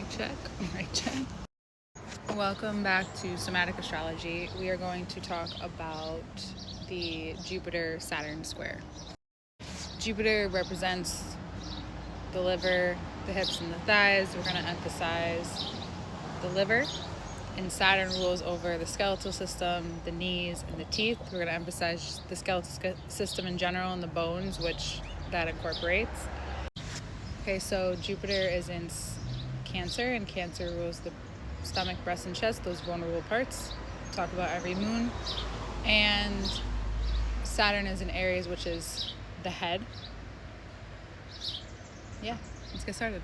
Mic check. Welcome back to Somatic Astrology. We are going to talk about the Jupiter-Saturn square. Jupiter represents the liver, the hips, and the thighs. We're going to emphasize the liver. And Saturn rules over the skeletal system, the knees, and the teeth. We're going to emphasize the skeletal system in general and the bones, which that incorporates. Okay, so Jupiter is in Cancer, and Cancer rules the stomach, breast, and chest, those vulnerable parts. Talk about every moon. And Saturn is in Aries, which is the head. Yeah, let's get started.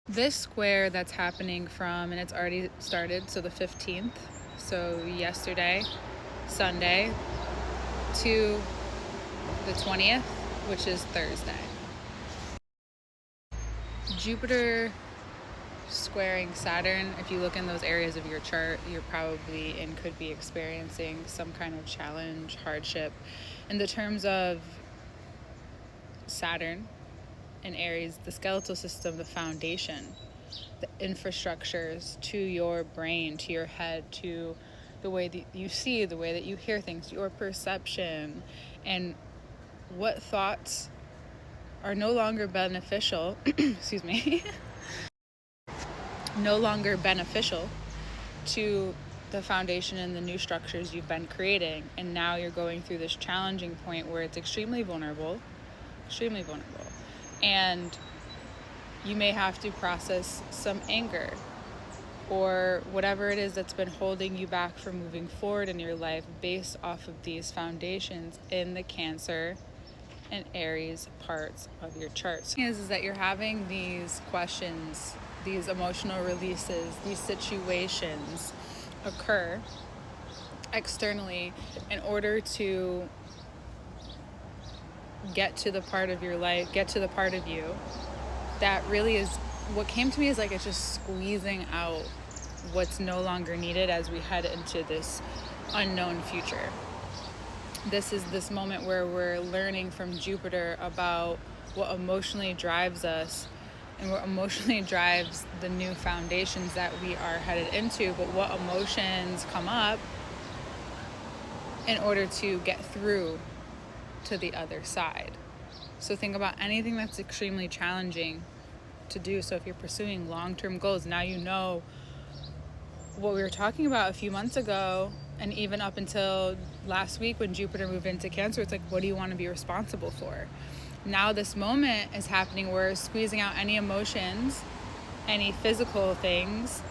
This square that's happening from, and it's already started, so the 15th, so yesterday, Sunday, to the 20th, which is Thursday. Jupiter squaring Saturn, if you look in those areas of your chart, you're probably and could be experiencing some kind of challenge, hardship. In the terms of Saturn and Aries, the skeletal system, the foundation, the infrastructures to your brain, to your head, to the way that you see, the way that you hear things, your perception, and what thoughts are no longer beneficial, excuse me, no longer beneficial to the foundation and the new structures you've been creating. And now you're going through this challenging point where it's extremely vulnerable. And you may have to process some anger or whatever it is that's been holding you back from moving forward in your life based off of these foundations in the Cancer and Aries parts of your chart. The thing is that you're having these questions, these emotional releases, these situations occur externally in order to get to the part of your life, get to the part of you that really is, what came to me is like it's just squeezing out what's no longer needed as we head into this unknown future. This is this moment where we're learning from Jupiter about what emotionally drives us and what emotionally drives the new foundations that we are headed into, but what emotions come up in order to get through to the other side. So think about anything that's extremely challenging to do. So if you're pursuing long-term goals, now you know what we were talking about a few months ago, and even up until last week when Jupiter moved into Cancer, it's like, what do you want to be responsible for? Now this moment is happening where we're squeezing out any emotions, any physical things,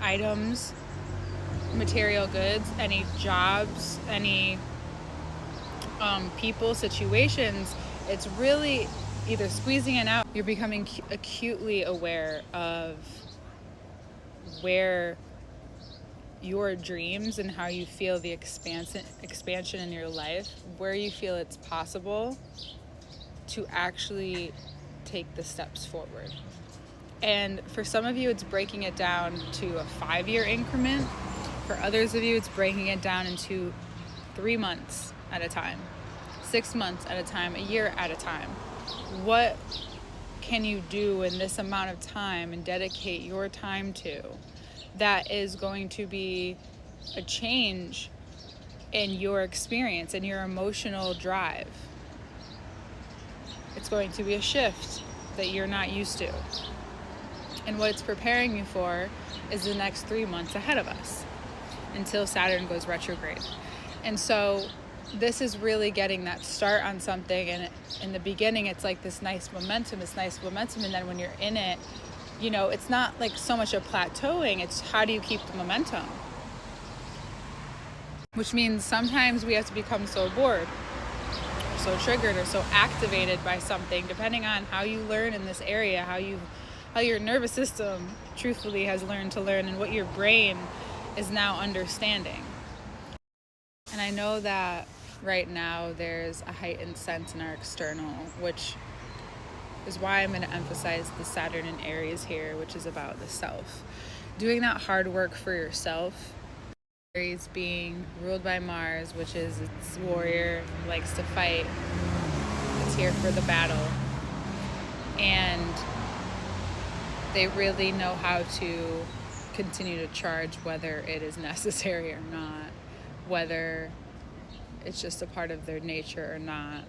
items, material goods, any jobs, any people, situations. It's really either squeezing it out. You're becoming acutely aware of where your dreams and how you feel the expansion in your life, where you feel it's possible to actually take the steps forward. And for some of you, it's breaking it down to a 5-year increment. For others of you, it's breaking it down into 3 months at a time, 6 months at a time, a year at a time. What can you do in this amount of time and dedicate your time to that is going to be a change in your experience and your emotional drive? It's going to be a shift that you're not used to. And what it's preparing you for is the next 3 months ahead of us until Saturn goes retrograde. And so this is really getting that start on something. And in the beginning, it's like this nice momentum. And then when you're in it, you know, it's not like so much a plateauing, it's how do you keep the momentum? Which means sometimes we have to become so bored, or so triggered, or so activated by something, depending on how you learn in this area, how your nervous system truthfully has learned to learn, and what your brain is now understanding. And I know that right now there's a heightened sense in our external, which is why I'm going to emphasize the Saturn and Aries here, which is about the self. Doing that hard work for yourself. Aries being ruled by Mars, which is its warrior, likes to fight. It's here for the battle. And they really know how to continue to charge, whether it is necessary or not, whether it's just a part of their nature or not.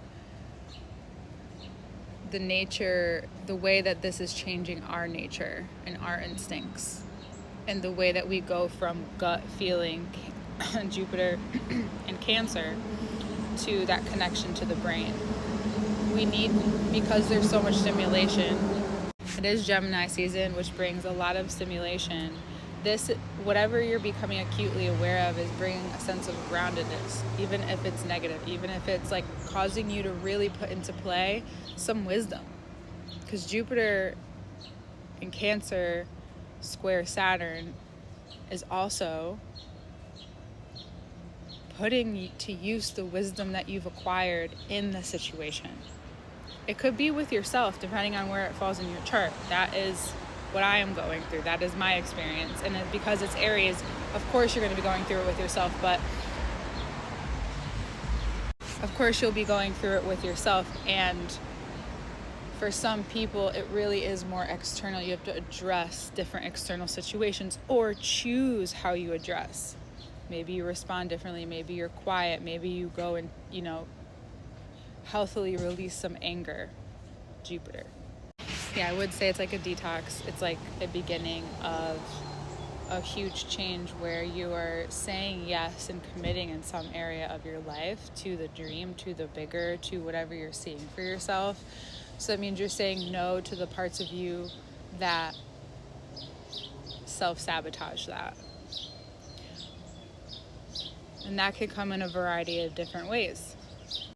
The way that this is changing our nature and our instincts, and the way that we go from gut feeling, Jupiter and Cancer, to that connection to the brain. We need, because there's so much stimulation, it is Gemini season, which brings a lot of stimulation. This, whatever you're becoming acutely aware of, is bringing a sense of groundedness, even if it's negative, even if it's like causing you to really put into play some wisdom. Because Jupiter in Cancer square Saturn is also putting to use the wisdom that you've acquired in the situation. It could be with yourself, depending on where it falls in your chart. That is what I am going through. That is my experience. And because it's Aries, of course you're going to be going through it with yourself, but of course you'll be going through it with yourself. And for some people, it really is more external. You have to address different external situations, or choose how you address. Maybe you respond differently. Maybe you're quiet. Maybe you go and, healthily release some anger. Jupiter. Yeah, I would say it's like a detox. It's like the beginning of a huge change where you are saying yes and committing in some area of your life to the dream, to the bigger, to whatever you're seeing for yourself. So that means you're saying no to the parts of you that self-sabotage that. And that could come in a variety of different ways.